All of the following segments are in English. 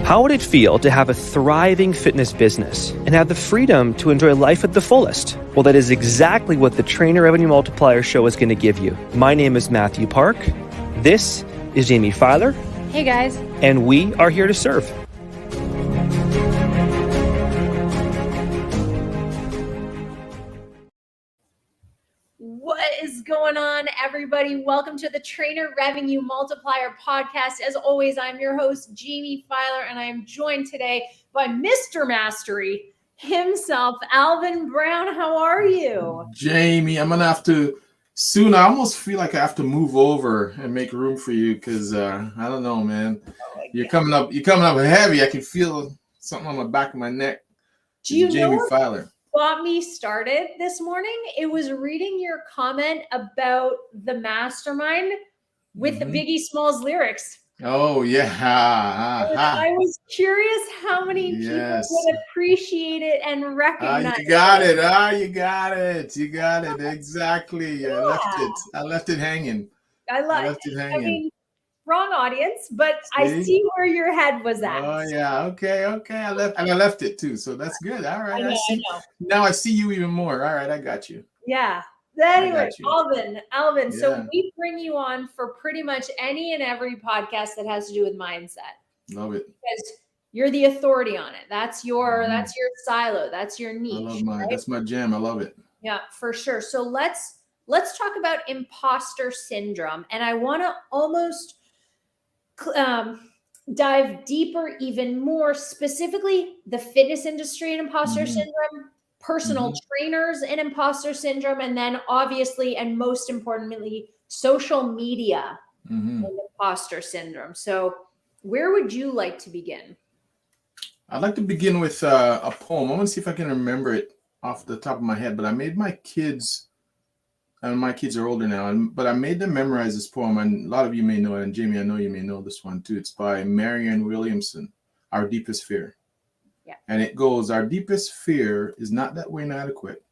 How would it feel to have a thriving fitness business and have the freedom to enjoy life at the fullest? Well, that is exactly what the Trainer Revenue Multiplier Show is going to give you. My name is Mathew Park. This is Jaime Filer. Hey guys. And we are here to serve. What is going on, everybody? Welcome to the Trainer Revenue Multiplier Podcast. As always, I'm your host, Jaime Filer, and I am joined today by Mr. Mastery himself, Alvin Brown. How are you? Jamie, I'm going to have to soon. I almost feel like I have to move over and make room for you because I don't know, man. You're coming up heavy. I can feel something on the back of my neck. Do you Jaime know Filer got me started this morning? It was reading your comment about the mastermind with the Biggie Smalls lyrics. Oh, yeah. I was curious how many people would appreciate it and recognize you got it. You got it. You got it. Exactly. Yeah. I left it hanging. I left it hanging. I mean, wrong audience, but I see where your head was at. Oh yeah, okay. I left it too, so that's good. All right, I see. Now I see you even more. All right, I got you. Yeah. Anyway, Alvin. Yeah. So we bring you on for pretty much any and every podcast that has to do with mindset. Love it. Because you're the authority on it. That's your silo. That's your niche. I love mine. Right? That's my jam. I love it. Yeah, for sure. So let's talk about imposter syndrome, and I want to almost dive deeper, even more specifically, the fitness industry and imposter syndrome, personal trainers and imposter syndrome, and then obviously, and most importantly, social media and imposter syndrome. So where would you like to begin? I'd like to begin with a poem. I want to see if I can remember it off the top of my head, but I made my kids, and my kids are older now, but I made them memorize this poem, and a lot of you may know it, and Jamie, I know you may know this one too. It's by Marianne Williamson, Our Deepest Fear. Yeah. And it goes, our deepest fear is not that we're inadequate.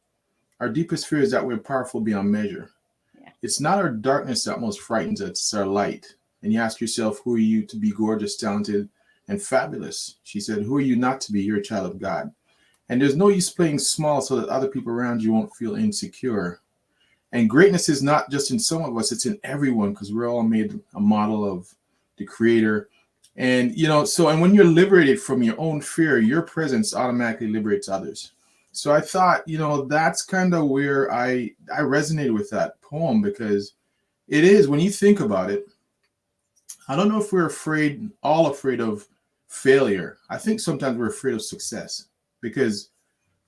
Our deepest fear is that we're powerful beyond measure. Yeah. It's not our darkness that most frightens us, it's our light. And you ask yourself, who are you to be gorgeous, talented, and fabulous? She said, who are you not to be? You're a child of God. And there's no use playing small so that other people around you won't feel insecure. And greatness is not just in some of us, it's in everyone, because we're all made a model of the creator. And, and when you're liberated from your own fear, your presence automatically liberates others. So I thought, that's kind of where I resonated with that poem, because it is, when you think about it, I don't know if we're all afraid of failure. I think sometimes we're afraid of success, because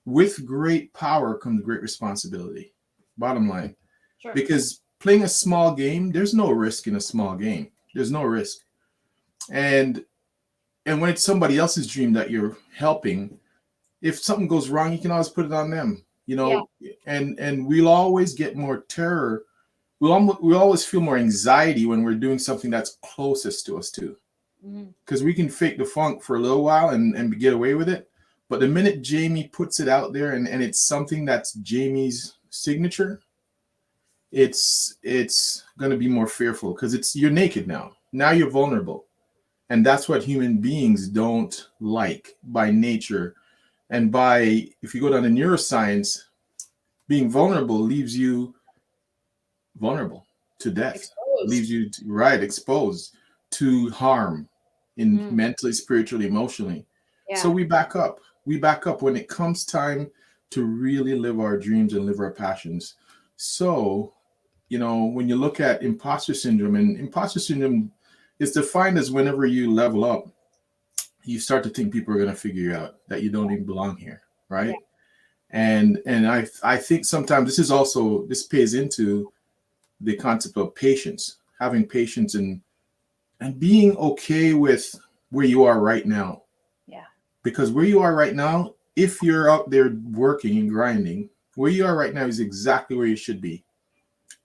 with great power comes great responsibility. Bottom line. Sure. Because playing a small game, there's no risk in a small game. There's no risk. And when it's somebody else's dream that you're helping, if something goes wrong, you can always put it on them, and we'll always get more terror. We'll always feel more anxiety when we're doing something that's closest to us too. Because we can fake the funk for a little while and get away with it. But the minute Jamie puts it out there and it's something that's Jamie's signature, it's going to be more fearful, because you're naked now you're vulnerable, and that's what human beings don't like by nature. And if you go down to neuroscience, being vulnerable leaves you vulnerable to death, leaves you exposed to harm in mentally, spiritually, emotionally. So we back up when it comes time to really live our dreams and live our passions. So, when you look at imposter syndrome, and imposter syndrome is defined as whenever you level up, you start to think people are going to figure you out, that you don't even belong here, right? Yeah. And I think sometimes this pays into the concept of patience, having patience and being okay with where you are right now. Yeah. Because where you are right now, if you're out there working and grinding, where you are right now is exactly where you should be.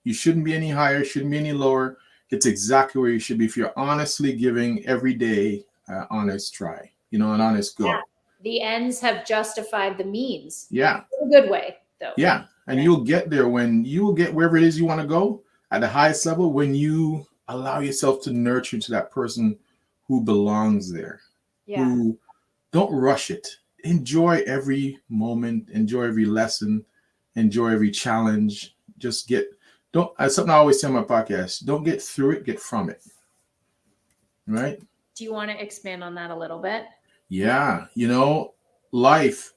You shouldn't be any higher, shouldn't be any lower. It's exactly where you should be if you're honestly giving every day an honest try, an honest go. Yeah. The ends have justified the means. Yeah. In a good way, though. Yeah. And you'll get there you will get wherever it is you want to go at the highest level when you allow yourself to nurture to that person who belongs there. Yeah. who don't rush it. Enjoy every moment, enjoy every lesson, enjoy every challenge. Just don't, as something I always say on my podcast, don't get through it, get from it. Right? Do you want to expand on that a little bit? Yeah. Life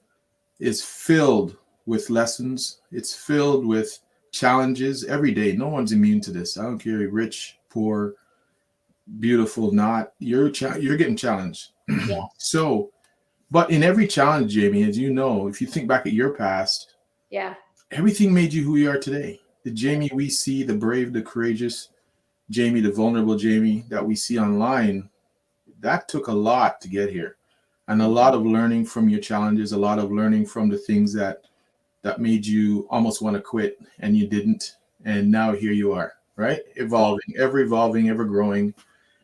is filled with lessons. It's filled with challenges every day. No one's immune to this. I don't care if you're rich, poor, beautiful, not. You're getting challenged. Yeah. So, but in every challenge, Jamie, as you know, if you think back at your past, yeah, everything made you who you are today. The Jamie we see, the brave, the courageous Jamie, the vulnerable Jamie that we see online, that took a lot to get here. And a lot of learning from your challenges, a lot of learning from the things that made you almost want to quit and you didn't. And now here you are, right? Evolving, ever growing,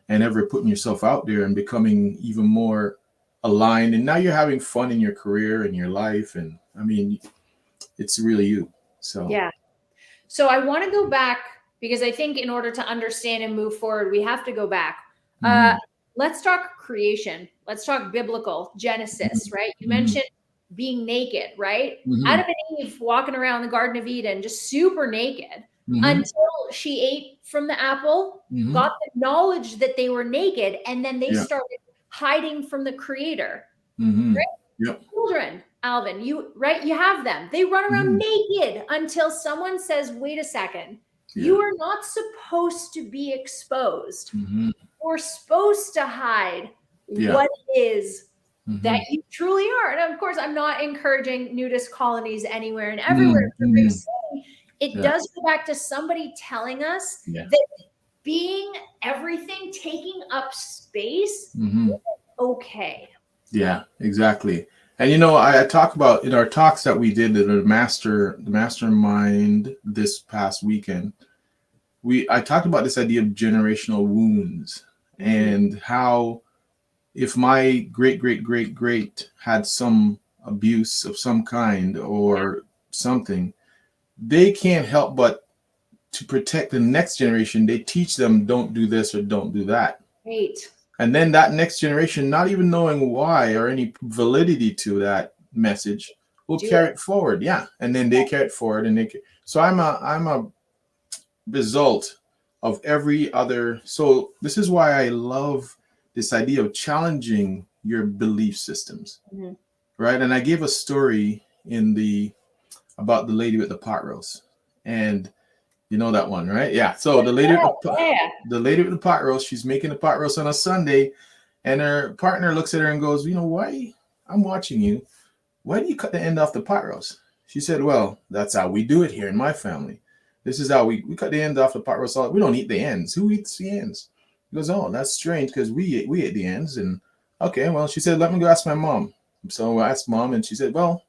and ever putting yourself out there and becoming even more aligned. And now you're having fun in your career and your life. And I mean, it's really you. So, yeah. So I want to go back because I think in order to understand and move forward, we have to go back. Let's talk creation. Let's talk biblical Genesis, right? You mentioned being naked, right? Adam and Eve walking around the Garden of Eden, just super naked until she ate from the apple, got the knowledge that they were naked, and then they started hiding from the Creator. Right? Yep. Children, Alvin, you have them. They run around naked until someone says, "Wait a second, you are not supposed to be exposed. We're supposed to hide what it is that you truly are." And of course, I'm not encouraging nudist colonies anywhere and everywhere. It does go back to somebody telling us that being everything, taking up space, is okay. Yeah, exactly. And I talk about in our talks that we did at the mastermind this past weekend. I talked about this idea of generational wounds and how if my great had some abuse of some kind or something, they can't help but to protect the next generation. They teach them don't do this or don't do that. Right. And then that next generation, not even knowing why or any validity to that message, will carry it forward. Yeah. And then they carry it forward. So I'm a result of every other. So this is why I love this idea of challenging your belief systems. Right. And I gave a story about the lady with the pot roast. And you know that one, right? Yeah. So the lady with the pot roast, she's making the pot roast on a Sunday, and her partner looks at her and goes, "Why? I'm watching you. Why do you cut the end off the pot roast?" She said, "Well, that's how we do it here in my family. This is how we cut the end off the pot roast. We don't eat the ends. Who eats the ends?" He goes, "Oh, that's strange because we ate the ends." And okay, well, she said, "Let me go ask my mom." So I asked mom, and she said, "Well,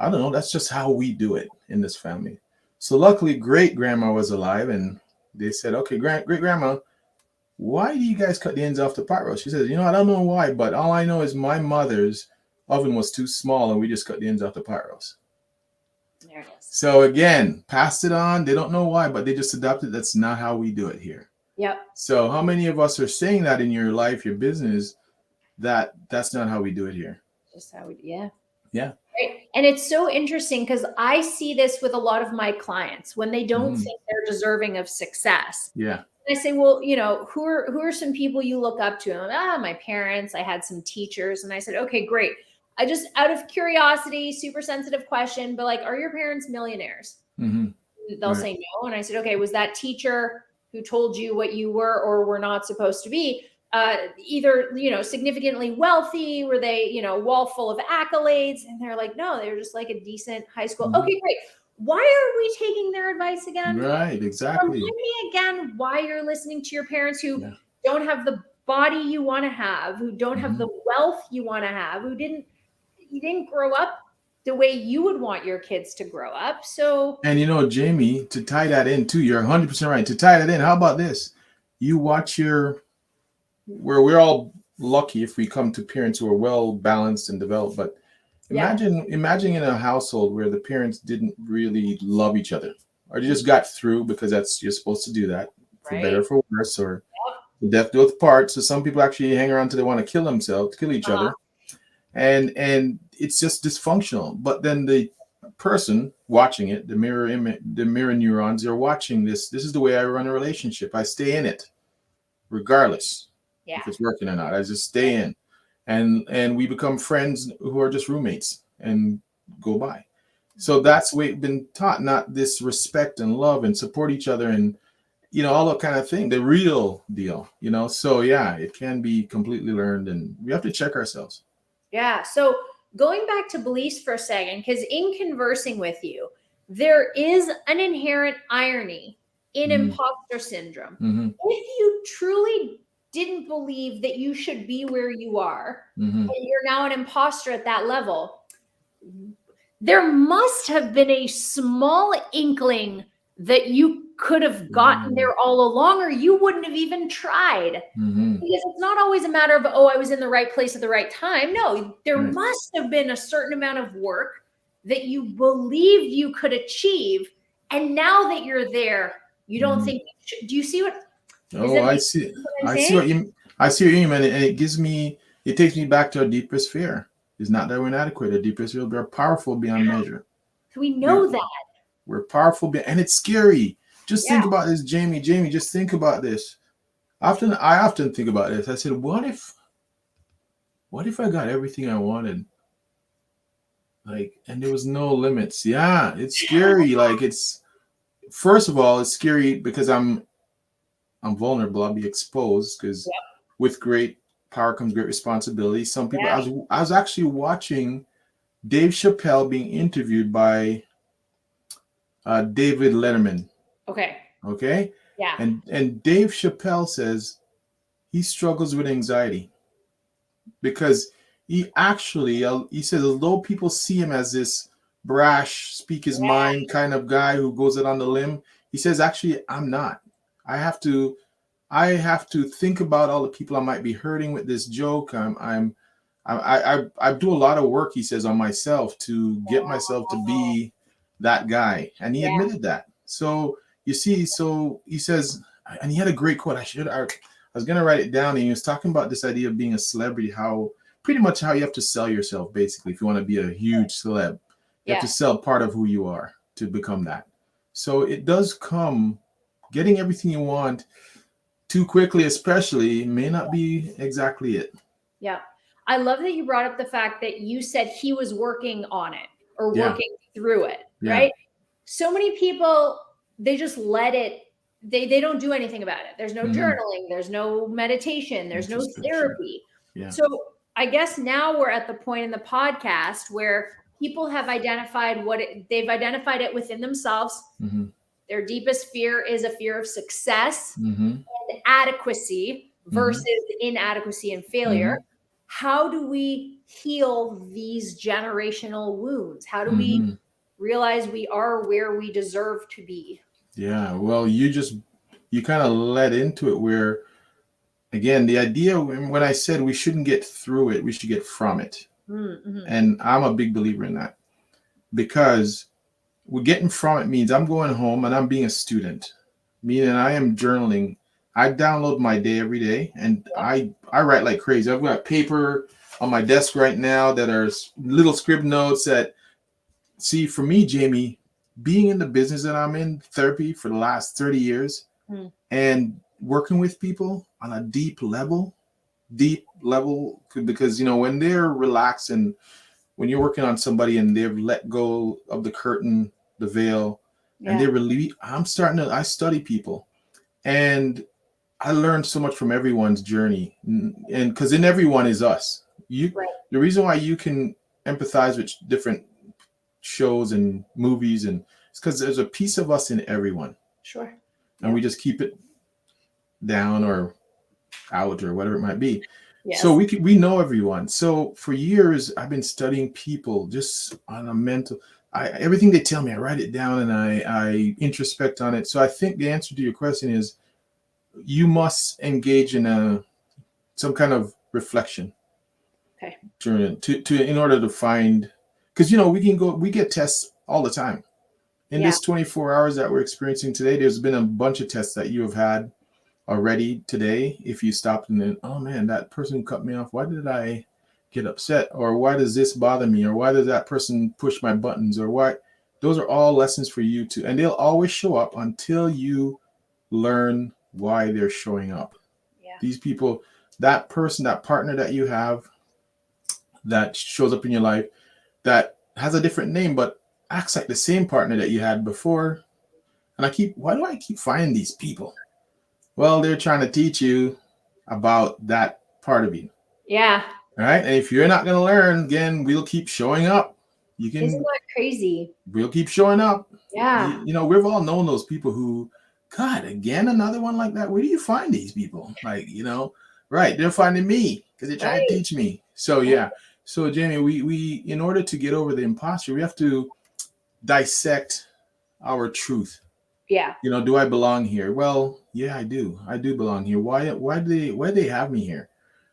I don't know. That's just how we do it in this family." So luckily, great grandma was alive, and they said, "Okay, great grandma, why do you guys cut the ends off the pot roast?" She said, "I don't know why, but all I know is my mother's oven was too small, and we just cut the ends off the pot roast." There it is. So again, passed it on. They don't know why, but they just adopted. That's not how we do it here. Yep. So how many of us are saying that in your life, your business, that's not how we do it here? Just how we, yeah. Right. And it's so interesting because I see this with a lot of my clients when they don't think they're deserving of success. Yeah. And I say, well, who are some people you look up to? And my parents, I had some teachers. And I said, okay, great. I just, out of curiosity, super sensitive question, but are your parents millionaires? They'll say no. And I said, okay, was that teacher who told you what you were or were not supposed to be? Either, significantly wealthy, were they, wall full of accolades? And they're like, no, they were just like a decent high school. Okay, great. Why are we taking their advice again? Right, exactly. Remind me again why you're listening to your parents who don't have the body you want to have, who don't have the wealth you want to have, you didn't grow up the way you would want your kids to grow up. So, and Jamie, to tie that in too, you're 100% right. To tie that in, how about this? You watch where we're all lucky if we come to parents who are well balanced and developed, but imagine in a household where the parents didn't really love each other, or they just got through because you're supposed to do that for better or for worse, or The death doeth part. So some people actually hang around till they want to kill themselves, kill each other. And it's just dysfunctional. But then the person watching it, the mirror neurons, they're watching this. This is the way I run a relationship. I stay in it, regardless if it's working or not. I just stay in, and we become friends who are just roommates and go by. So that's the way we've been taught, not this respect and love and support each other and all that kind of thing, the real deal. So yeah, it can be completely learned, and we have to check ourselves. Yeah. So going back to beliefs for a second, because in conversing with you, there is an inherent irony in imposter syndrome. If you truly didn't believe that you should be where you are, and you're now an imposter at that level, there must have been a small inkling that you could have gotten there all along, or you wouldn't have even tried. Because it's not always a matter of, I was in the right place at the right time. No, there must have been a certain amount of work that you believed you could achieve. And now that you're there, you don't think you should. Do you see what? I see what you mean, and it takes me back to our deepest fear. It's not that we're inadequate. Our deepest fear, we're powerful beyond measure. So we know that. We're powerful, and it's scary. Just think about this, Jamie. Jamie, just think about this. I often think about this. I said, what if I got everything I wanted? And there was no limits. Yeah, it's scary. First of all, it's scary because I'm vulnerable. I'll be exposed because with great power comes great responsibility. Some people, I was actually watching Dave Chappelle being interviewed by David Letterman. Okay. Yeah. And Dave Chappelle says he struggles with anxiety because he says, although people see him as this brash, speak his mind kind of guy who goes out on the limb, he says, actually, I'm not. I have to think about all the people I might be hurting with this joke. I do a lot of work, he says, on myself to get myself to be that guy. And he admitted that. So you see, so he says, and he had a great quote. I was going to write it down. And he was talking about this idea of being a celebrity, how you have to sell yourself, basically, if you want to be a huge celeb. You have to sell part of who you are to become that. So it does come, getting everything you want too quickly, especially, may not be exactly it. Yeah. I love that you brought up the fact that you said he was working on it or working through it, right? So many people, they just let it, they don't do anything about it. There's no journaling, there's no meditation, there's no therapy. Yeah. So I guess now we're at the point in the podcast where people have identified they've identified it within themselves. Their deepest fear is a fear of success and adequacy versus inadequacy and failure. How do we heal these generational wounds? How do we realize we are where we deserve to be? Yeah, well, you kind of led into it where, again, the idea when I said we shouldn't get through it, we should get from it. And I'm a big believer in that, because we're getting from it means I'm going home and I'm being a student, meaning I am journaling. I download my day every day, and I write like crazy. I've got paper on my desk right now that are little script notes that, see, for me, Jamie, being in the business that I'm in, therapy for the last 30 years and working with people on a deep level, because, when they're relaxed and when you're working on somebody and they've let go of the curtain, the veil, and they're relieved, I study people, and I learned so much from everyone's journey, and because in everyone is us. The reason why you can empathize with different shows and movies, and it's because there's a piece of us in everyone. Sure. And we just keep it down or out or whatever it might be. Yes. So we know everyone. So for years I've been studying people just on a mental. Everything they tell me, I write it down and I introspect on it. So I think the answer to your question is you must engage in some kind of reflection. Okay. In order to find, because we get tests all the time. In this 24 hours that we're experiencing today, there's been a bunch of tests that you have had, already today if you stopped and then, oh man, that person cut me off. Why did I get upset? Or why does this bother me? Or why does that person push my buttons? Or why? Those are all lessons for you to, and they'll always show up until you learn why they're showing up. Yeah. These people, that person, that partner that you have that shows up in your life that has a different name but acts like the same partner that you had before. And why do I keep finding these people? Well, they're trying to teach you about that part of you. Yeah. All right. And if you're not going to learn, again, we'll keep showing up. Isn't that crazy? We'll keep showing up. Yeah. You know, we've all known those people who, God, again, another one like that. Where do you find these people? Like, you know, right. They're finding me because they're trying to teach me. So, yeah. So, Jamie, we in order to get over the imposter, we have to dissect our truth. Yeah. You know, do I belong here? Well, yeah, I do. I do belong here. Why do they have me here?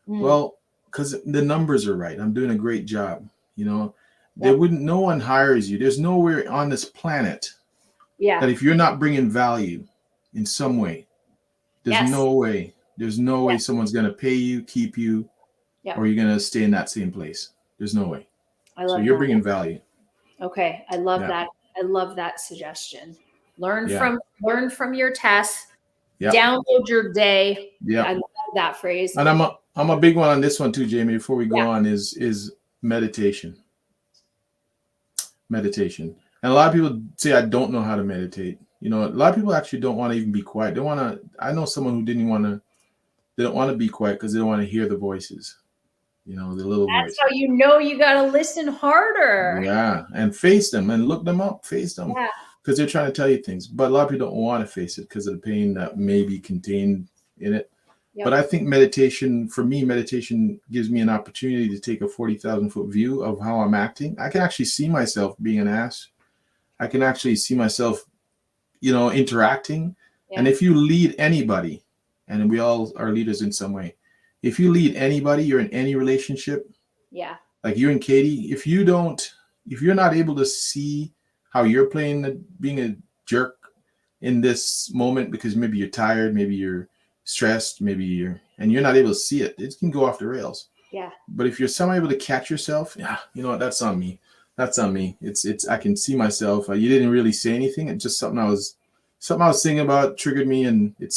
Well, because the numbers are right. I'm doing a great job. You know, no one hires you. There's nowhere on this planet that if you're not bringing value in some way, there's no way someone's going to pay you, keep you, or you're going to stay in that same place. There's no way. So you're bringing value. Okay. I love that. I love that suggestion. Learn from your tests. Download your day. Yeah. I love that phrase. And I'm a big one on this one too, Jamie, before we go on is meditation. Meditation. And a lot of people say, I don't know how to meditate. You know, a lot of people actually don't want to even be quiet. I know someone who they don't want to be quiet because they don't want to hear the voices. You know, the little voice. That's how you know you got to listen harder. Yeah. And face them and look them up, face them. Yeah. Because they're trying to tell you things. But a lot of people don't want to face it because of the pain that may be contained in it. Yep. But I think meditation gives me an opportunity to take a 40,000-foot view of how I'm acting. I can actually see myself being an ass. I can actually see myself, you know, interacting. Yeah. And if you lead anybody, and we all are leaders in some way, if you lead anybody, you're in any relationship. Yeah. Like you and Katie, if you're not able to see how you're being a jerk in this moment because maybe you're tired, maybe you're stressed, and you're not able to see it, it can go off the rails. Yeah. But if you're somehow able to catch yourself, you know what, that's on me. That's on me. It's I can see myself. You didn't really say anything. It's just something I was thinking about triggered me, and it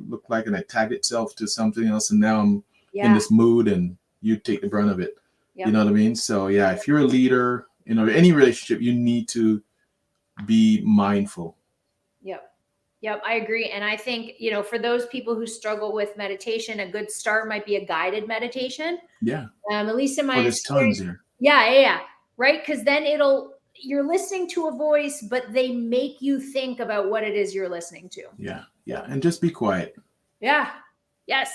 looked like, and I tagged itself to something else, and now I'm in this mood, and you take the brunt of it. Yep. You know what I mean? So yeah, if you're a leader, you know, any relationship, you need to be mindful. Yep, I agree. And I think, you know, for those people who struggle with meditation, a good start might be a guided meditation. Yeah. At least in my experience. Tons here. Yeah. Right. Because then you're listening to a voice, but they make you think about what it is you're listening to. Yeah. And just be quiet. Yeah. Yes.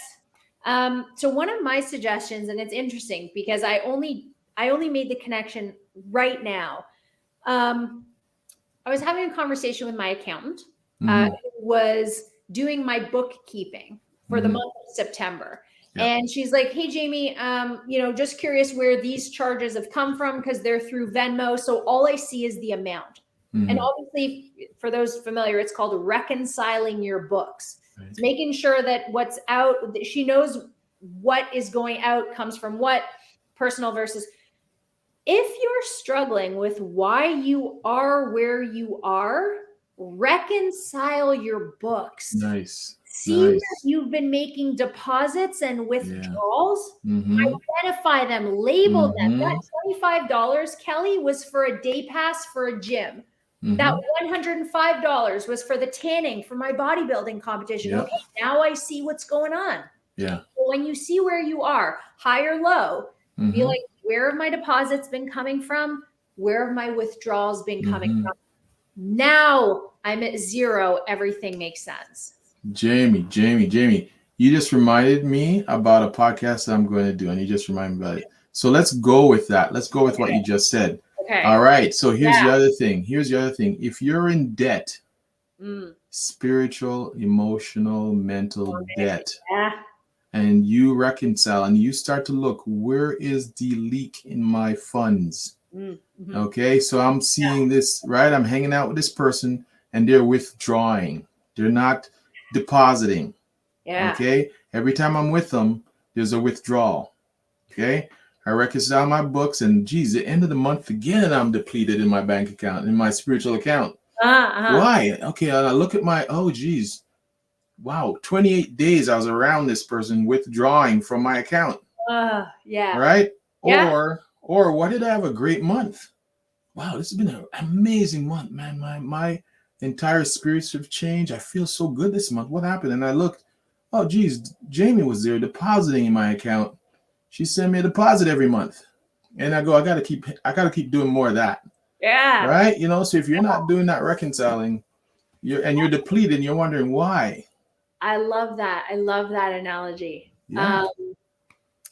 So one of my suggestions, and it's interesting because I only made the connection right now. I was having a conversation with my accountant. Who was doing my bookkeeping for the month of September. Yep. And she's like, hey, Jamie, you know, just curious where these charges have come from because they're through Venmo. So all I see is the amount. And obviously, for those familiar, it's called reconciling your books. Right. It's making sure that what's out, she knows what is going out comes from what, personal versus. If you're struggling with why you are where you are, reconcile your books. Nice. See where you've been making deposits and withdrawals. Identify them, label them. That $25, Kelly, was for a day pass for a gym. That $105 was for the tanning for my bodybuilding competition. Yep. Okay, now I see what's going on. Yeah. So when you see where you are, high or low, be like, where have my deposits been coming from? Where have my withdrawals been coming from? Now I'm at zero. Everything makes sense. Jamie, you just reminded me about a podcast that I'm going to do, and you just reminded me about it. So let's go with that. Let's go with what you just said. Okay. All right. So here's the other thing. If you're in debt, spiritual, emotional, mental debt, and you reconcile and you start to look, where is the leak in my funds? Okay, so I'm seeing this, right? I'm hanging out with this person and they're withdrawing. They're not depositing. Yeah. Okay. Every time I'm with them, there's a withdrawal. Okay. I reconcile my books, and geez, the end of the month again, I'm depleted in my bank account, in my spiritual account. Why? Okay. And I look at my, oh, geez. Wow. 28 days I was around this person withdrawing from my account. Yeah. Right. Yeah. Or what did I have a great month? Wow. This has been an amazing month, man. My entire spirits have changed. I feel so good this month. What happened? And I looked, oh, geez, Jamie was there depositing in my account. She sent me a deposit every month. And I go, I gotta keep doing more of that. Yeah. Right? You know, so if you're not doing that reconciling, you're depleted and you're wondering why. I love that. I love that analogy. Yeah.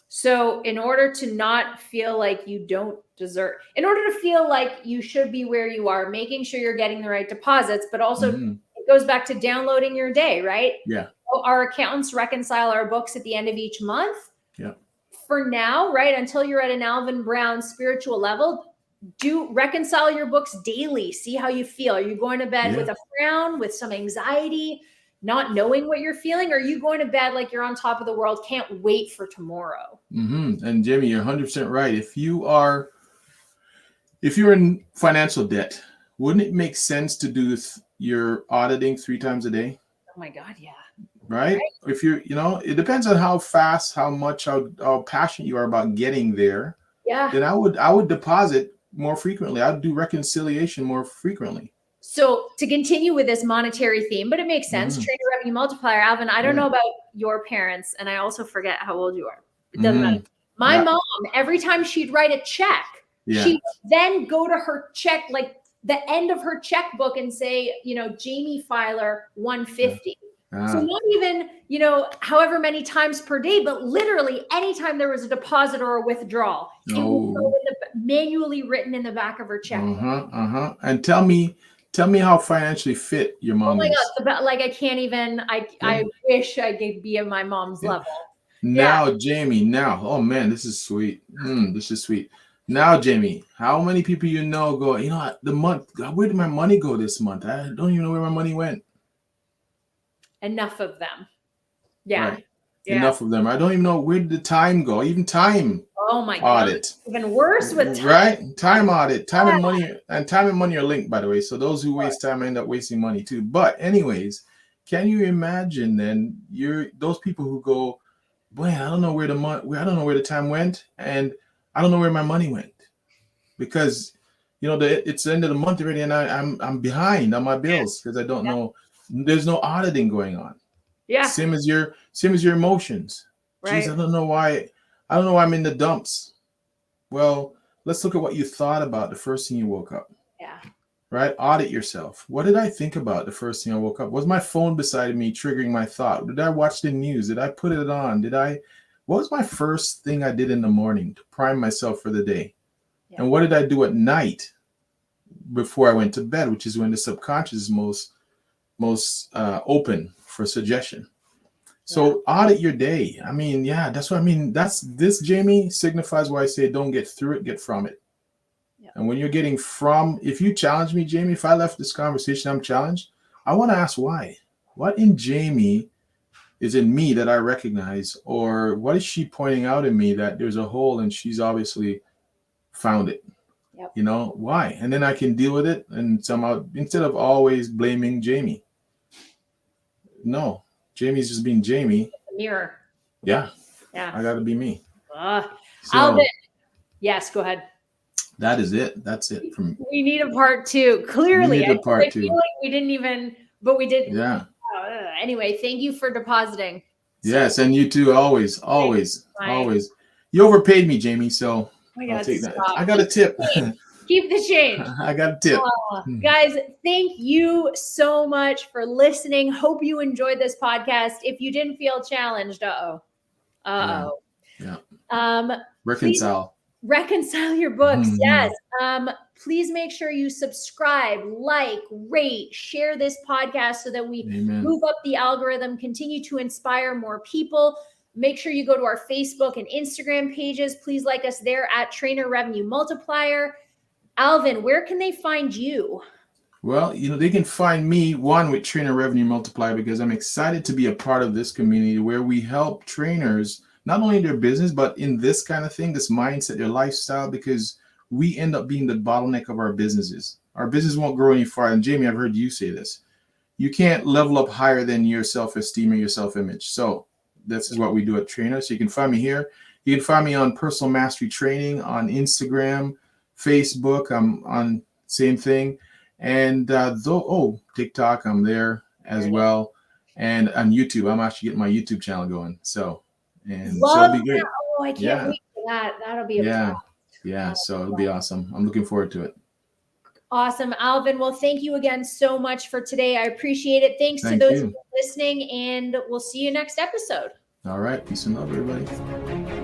So in order to not feel like you don't deserve, in order to feel like you should be where you are, making sure you're getting the right deposits, but also it goes back to downloading your day, right? Yeah. So our accountants reconcile our books at the end of each month. Yeah. For now, right, until you're at an Alvin Brown spiritual level, do reconcile your books daily. See how you feel. Are you going to bed with a frown, with some anxiety, not knowing what you're feeling? Or are you going to bed like you're on top of the world, can't wait for tomorrow? And Jamie, you're 100% right. If you're in financial debt, wouldn't it make sense to do your auditing 3 times a day? Oh my God, yeah. Right? If it depends on how fast, how passionate you are about getting there. Yeah. Then I would deposit more frequently. I'd do reconciliation more frequently. So to continue with this monetary theme, but it makes sense. Trainer revenue multiplier. Alvin, I don't know about your parents, and I also forget how old you are. It doesn't matter. My mom, every time she'd write a check, she'd then go to her check, like the end of her checkbook, and say, Jaime Filer 150. So not even, however many times per day, but literally anytime there was a deposit or a withdrawal, it would go manually written in the back of her checkbook. And tell me how financially fit your mom is. Oh my God, like I can't even, I wish I could be at my mom's level. Now, Jamie, oh man, this is sweet. This is sweet. Now, Jamie, how many people go, the month, where did my money go this month? I don't even know where my money went. Enough of them. Yeah. Right. Enough of them. I don't even know where did the time go. Even time. Oh my audit. God. Even worse with time. Right? Time audit. Time and money are linked, by the way. So those who waste time end up wasting money too. But anyways, can you imagine then those people who go, boy, I don't know where the time went, and I don't know where my money went. Because it's the end of the month already, and I'm behind on my bills because I don't know. There's no auditing going on. Yeah. Same as your emotions. Right. Jeez, I don't know why I'm in the dumps. Well, let's look at what you thought about the first thing you woke up. Yeah. Right? Audit yourself. What did I think about the first thing I woke up? Was my phone beside me triggering my thought? Did I watch the news? Did I put it on? What was my first thing I did in the morning to prime myself for the day? Yeah. And what did I do at night before I went to bed, which is when the subconscious is most open for suggestion. So audit your day. I mean, that's what I mean. This, Jamie, signifies why I say don't get through it, get from it. Yeah. And when you're getting from, if you challenge me, Jamie, if I left this conversation, I'm challenged, I want to ask why. What in Jamie is in me that I recognize, or what is she pointing out in me that there's a hole and she's obviously found it? Yep. Why? And then I can deal with it, and somehow, instead of always blaming Jamie. No, Jamie's just being Jamie. Mirror. Yeah. I got to be me. Alvin. Yes, go ahead. That is it. That's it. We need a part 2. Clearly, I feel like we didn't even, but we did. Yeah. Anyway, thank you for depositing. Yes, and you too. Always. You overpaid me, Jamie. So I'll take that. I got a tip. Keep the change. I got a tip. Guys, thank you so much for listening. Hope you enjoyed this podcast. If you didn't feel challenged, Yeah. Reconcile your books. Yes. Please make sure you subscribe, like, rate, share this podcast so that we move up the algorithm, continue to inspire more people. Make sure you go to our Facebook and Instagram pages. Please like us there at Trainer Revenue Multiplier. Alvin, where can they find you? Well, they can find me, one, with Trainer Revenue Multiplier, because I'm excited to be a part of this community where we help trainers, not only in their business, but in this kind of thing, this mindset, their lifestyle, because we end up being the bottleneck of our businesses. Our business won't grow any farther. And Jamie, I've heard you say this. You can't level up higher than your self-esteem or your self-image. So this is what we do at Trainer. So you can find me here. You can find me on Personal Mastery Training on Instagram, Facebook. I'm on same thing. And TikTok, I'm there as well. And on YouTube, I'm actually getting my YouTube channel going. So it'll be great. Oh, I can't wait for that. That'll be a blast. Yeah. So it'll be awesome. I'm looking forward to it. Awesome, Alvin. Well, thank you again so much for today. I appreciate it. Thanks to those listening, and we'll see you next episode. All right. Peace and love, everybody.